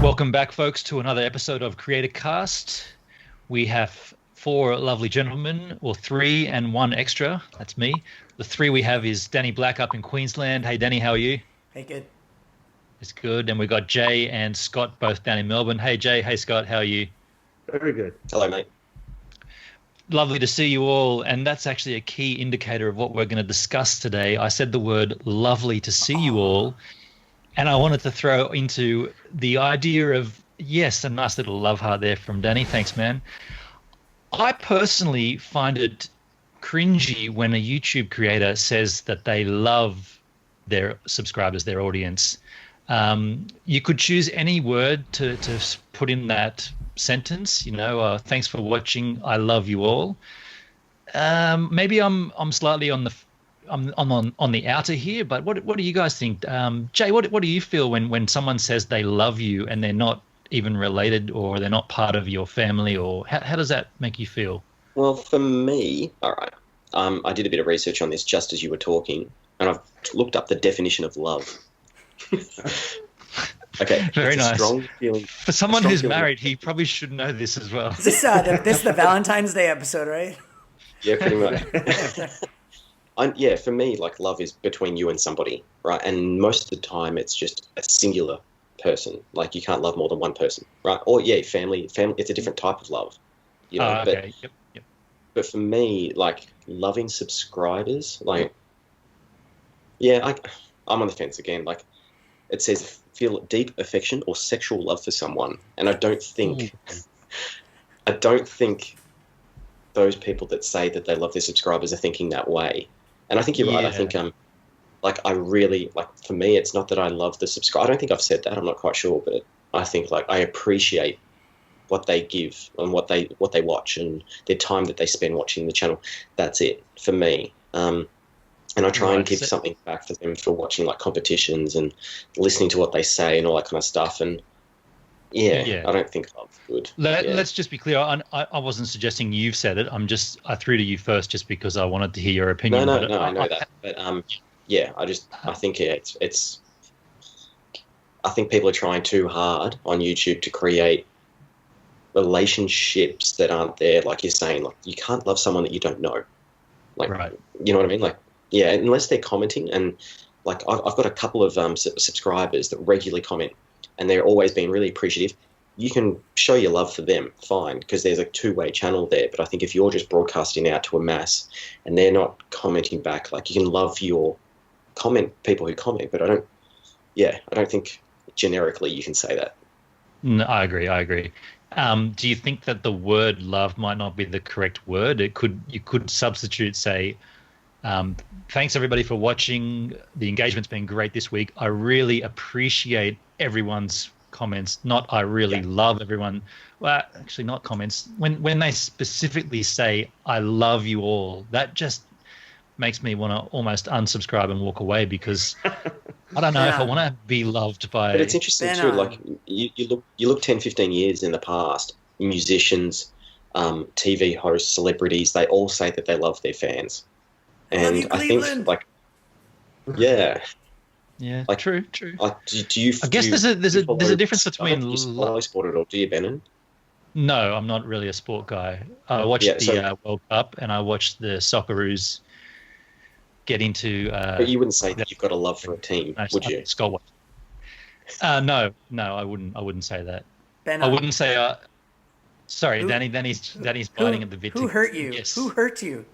Welcome back, folks, to another episode of Creator Cast. We have four lovely gentlemen, or three and one extra. That's me. The three we have is Danny Black up in Queensland. Hey, Danny, how are you? Hey, good. It's good. And we got Jay and Scott both down in Melbourne. Hey, Jay. Hey, Scott. How are you? Very good. Hello, mate. Lovely to see you all. And that's actually a key indicator of what we're going to discuss today. I said the word lovely to see you all. And I wanted to throw into the idea of, yes, a nice little love heart there from Danny. Thanks, man. I personally find it cringy when a YouTube creator says that they love their subscribers, their audience. You could choose any word to put in that sentence, thanks for watching, I love you all. Maybe I'm slightly on the outer here, but what do you guys think? Jay, what do you feel when someone says they love you and they're not even related or they're not part of your family, or how does that make you feel? Well, for me, all right, I did a bit of research on this just as you were talking, and I've looked up the definition of love. Okay, very nice. Strong feeling. For someone who's married, he probably should know this as well. This is the Valentine's Day episode, right? Yeah, pretty much. Yeah, for me, like, love is between you and somebody, right? And most of the time, it's just a singular person. Like, you can't love more than one person, right? Or yeah, family. It's a different type of love, okay. Yep. But for me, like, loving subscribers, like, yeah, I'm on the fence again. Like, it says feel deep affection or sexual love for someone, and I don't think those people that say that they love their subscribers are thinking that way. And I think you're right. I think, I really, like, for me, it's not that I love the subscriber. I don't think I've said that. I'm not quite sure, but I think, like, I appreciate what they give and what they watch and their time that they spend watching the channel. That's it for me. And I try and give something back for them for watching, like, competitions and listening to what they say and all that kind of stuff. And yeah. I don't think love's good. Let's just be clear. I wasn't suggesting you've said it. I threw to you first just because I wanted to hear your opinion. No, I know that. But I think it's. I think people are trying too hard on YouTube to create relationships that aren't there. Like you're saying, like, you can't love someone that you don't know. Like, right. You know what I mean? Like, yeah, unless they're commenting, and like I've got a couple of subscribers that regularly comment. And they're always being really appreciative. You can show your love for them, fine, because there's a two-way channel there. But I think if you're just broadcasting out to a mass and they're not commenting back, like, you can love your people who comment, but I don't think generically you can say that. No, I agree. Do you think that the word love might not be the correct word? You could substitute, say, thanks everybody for watching. The engagement's been great this week. I really appreciate everyone's comments. Not I really love everyone. Well, actually, not comments. When they specifically say I love you all, that just makes me want to almost unsubscribe and walk away, because I don't know if I want to be loved by. But it's interesting too. Like, you look 10, 15 years in the past, musicians, TV hosts, celebrities, they all say that they love their fans. And I think, like, yeah, like, true. Like, do you? I guess there's a difference between. Do you follow sport at all? Do you, Benin? No, I'm not really a sport guy. I watched the World Cup and I watched the Socceroos get into. But you wouldn't say that you've got a love for a team, would you? Scott. No, I wouldn't. I wouldn't say that. Ben, I wouldn't say. Sorry, Danny's biting at the bit. Who hurt you? Yes. Who hurt you?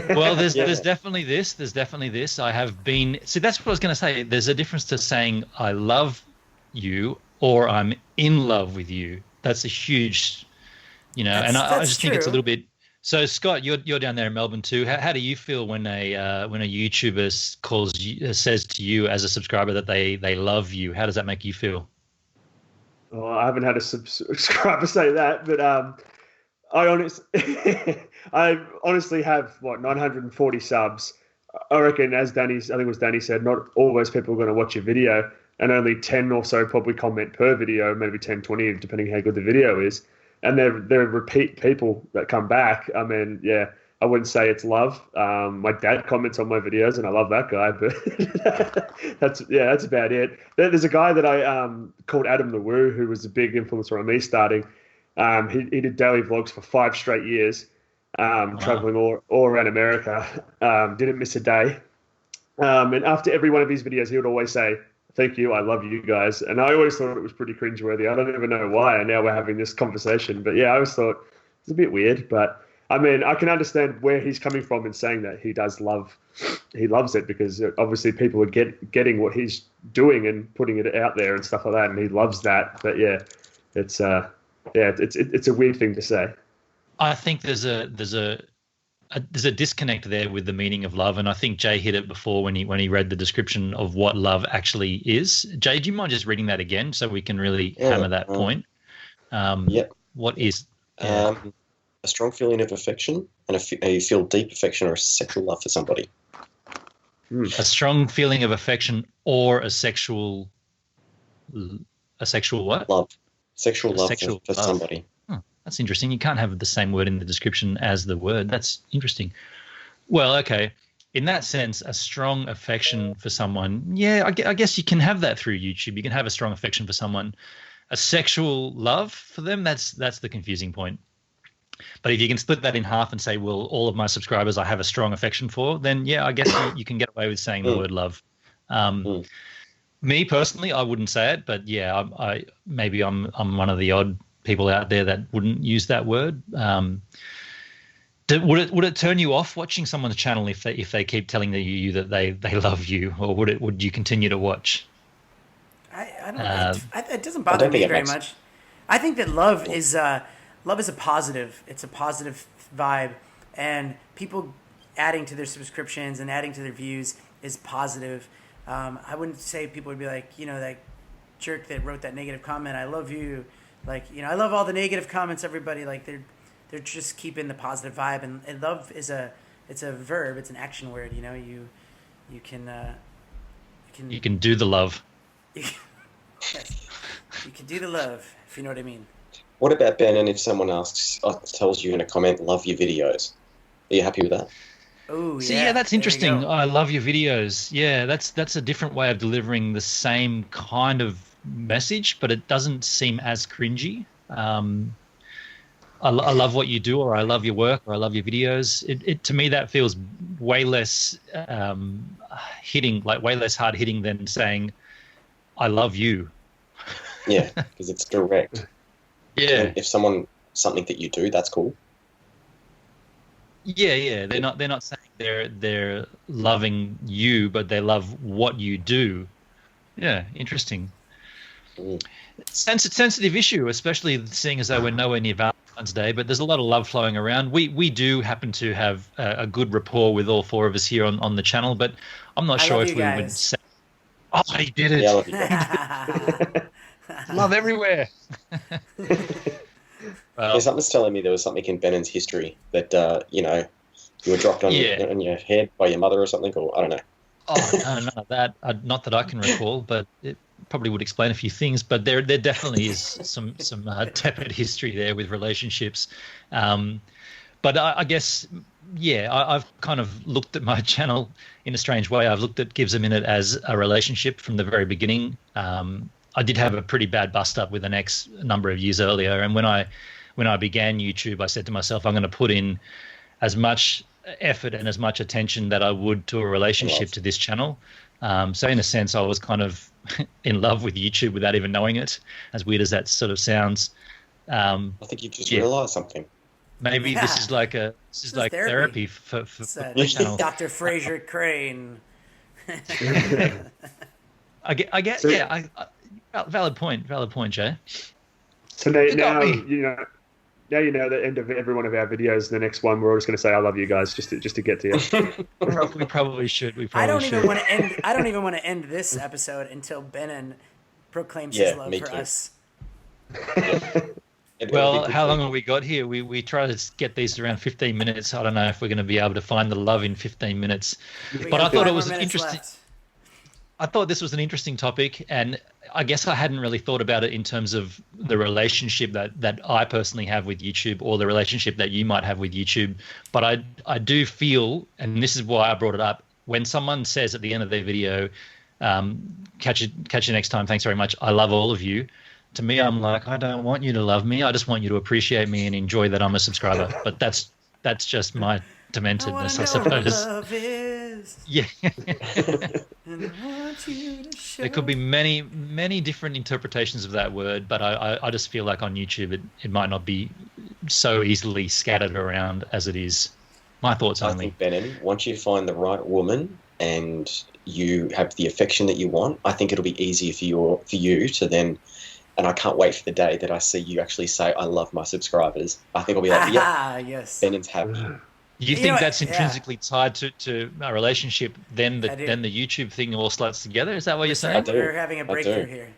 Well, there's definitely this. There's definitely this. I have been. See, that's what I was going to say. There's a difference to saying I love you or I'm in love with you. That's a huge, and I just think it's a little bit. So, Scott, you're down there in Melbourne too. How do you feel when a YouTuber says to you as a subscriber that they love you? How does that make you feel? Well, I haven't had a subscriber say that, but I honestly have 940 subs. I reckon, I think it was Danny said, not all those people are going to watch your video, and only 10 or so probably comment per video, maybe 10, 20, depending how good the video is. And they're repeat people that come back. I mean, yeah, I wouldn't say it's love. My dad comments on my videos, and I love that guy, but that's about it. There's a guy that I called Adam the Woo, who was a big influencer on me starting. He did daily vlogs for 5 straight years, traveling all around America. Didn't miss a day. And after every one of his videos, he would always say, "Thank you, I love you guys." And I always thought it was pretty cringeworthy. I don't even know why. And now we're having this conversation. But yeah, I always thought it's a bit weird. But I mean, I can understand where he's coming from in saying that he loves it, because obviously people are getting what he's doing and putting it out there and stuff like that, and he loves that. But yeah, it's a weird thing to say. I think there's a disconnect there with the meaning of love, and I think Jay hit it before when he read the description of what love actually is. Jay, do you mind just reading that again so we can really hammer that point? What is? A strong feeling of affection, and you feel deep affection or a sexual love for somebody. A strong feeling of affection or a sexual what? Love. Sexual love for somebody. Oh, that's interesting. You can't have the same word in the description as the word. That's interesting. Well, okay. In that sense, a strong affection for someone, yeah, I guess you can have that through YouTube. You can have a strong affection for someone. A sexual love for them, that's the confusing point. But if you can split that in half and say, well, all of my subscribers I have a strong affection for, then yeah, I guess you can get away with saying the word love. Me personally, I wouldn't say it, but yeah, I'm one of the odd people out there that wouldn't use that word. Would it turn you off watching someone's channel if they keep telling you that they love you, or would you continue to watch? I don't. It doesn't bother me very much. I think that love is a positive. It's a positive vibe, and people adding to their subscriptions and adding to their views is positive. I wouldn't say people would be like, that jerk that wrote that negative comment, "I love you." Like, I love all the negative comments, everybody. Like, they're just keeping the positive vibe. And love it's a verb. It's an action word. You can do the love. You can do the love, if you know what I mean. What about, Ben, and if someone tells you in a comment, "Love your videos"? Are you happy with that? Oh, yeah. See, yeah, that's interesting. I love your videos. Yeah, that's a different way of delivering the same kind of message, but it doesn't seem as cringy. I love what you do, or I love your work, or I love your videos. It to me, that feels way less way less hard hitting than saying, "I love you." Yeah, because it's direct. Yeah. And if something that you do, that's cool. Yeah. They're not saying they're loving you, but they love what you do. Yeah, interesting. Sensitive issue, especially seeing as though we're nowhere near Valentine's Day, but there's a lot of love flowing around. We do happen to have a good rapport with all 4 of us here on the channel, but I'm not sure if we would say, "Oh, he did it." Yeah, I love you guys. Love everywhere. Well, something's telling me there was something in Bennon's history that you were dropped on your head by your mother or something, or I don't know. Oh, no, none of that. Not that I can recall, but it probably would explain a few things. But there definitely is some tepid history there with relationships. But I guess, yeah, I've kind of looked at my channel in a strange way. I've looked at Gives a Minute as a relationship from the very beginning. I did have a pretty bad bust up with an ex a number of years earlier, and when I began YouTube, I said to myself, I'm going to put in as much effort and as much attention that I would to a relationship to this channel. So in a sense, I was kind of in love with YouTube without even knowing it, as weird as that sort of sounds. I think you've just realised something. Maybe this is like therapy for the channel. Dr. Fraser Crane. I get valid point, Jay. So now you know the end of every one of our videos. The next one, we're all just going to say, "I love you guys," just to get to you. We probably should. I don't even want to end this episode until Benon proclaims his love for us. Well, how long have we got here? We try to get these around 15 minutes. I don't know if we're going to be able to find the love in 15 minutes. But I thought it was interesting. I thought this was an interesting topic, and I guess I hadn't really thought about it in terms of the relationship that I personally have with YouTube, or the relationship that you might have with YouTube. But I do feel, and this is why I brought it up, when someone says at the end of their video, catch you next time, thanks very much, I love all of you. To me, I'm like, I don't want you to love me. I just want you to appreciate me and enjoy that I'm a subscriber. But that's just my dementedness, I suppose. Love is. Yeah. And I want you to show. There could be many different interpretations of that word, but I just feel like on YouTube it might not be so easily scattered around as it is. My thoughts I only. think, Benin, once you find the right woman and you have the affection that you want, I think it'll be easier for you to then. And I can't wait for the day that I see you actually say, I love my subscribers. I think I'll be like, yeah, yes. Benin's happy. You think that's intrinsically tied to a relationship, then the YouTube thing all sluts together? Is that what you're saying? I do. We're having a breakthrough here.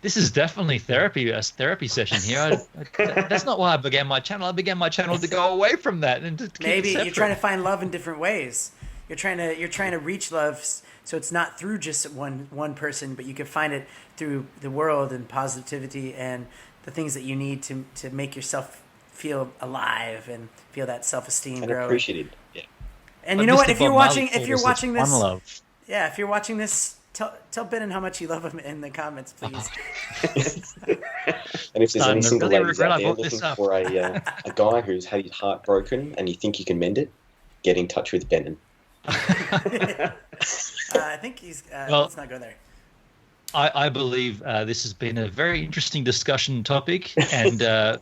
This is definitely a therapy session here. That's not why I began my channel. I began my channel to go away from that and to keep Maybe it separate. you're trying to find love in different ways. You're trying to reach love, so it's not through just one person, but you can find it through the world and positivity and the things that you need to make yourself feel alive and feel that self-esteem And grow. appreciated. Yeah. And you know what? If you're watching this, if you're watching this, tell Benin how much you love him in the comments, please. And if there's any single ladies out there looking up. for a guy who's had his heart broken and you think you can mend it, get in touch with Benin. I think he's. Let's not go there. I believe this has been a very interesting discussion topic, and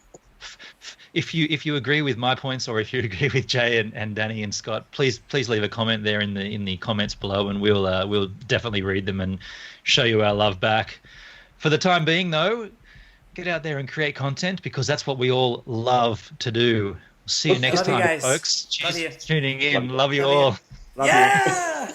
if you agree with my points, or if you agree with Jay and Danny and Scott, please leave a comment there in the comments below, and we'll definitely read them and show you our love back. For the time being, though, get out there and create content, because that's what we all love to do. See you next time, guys. folks. Cheers Love you. for tuning in. Love you all. Yeah.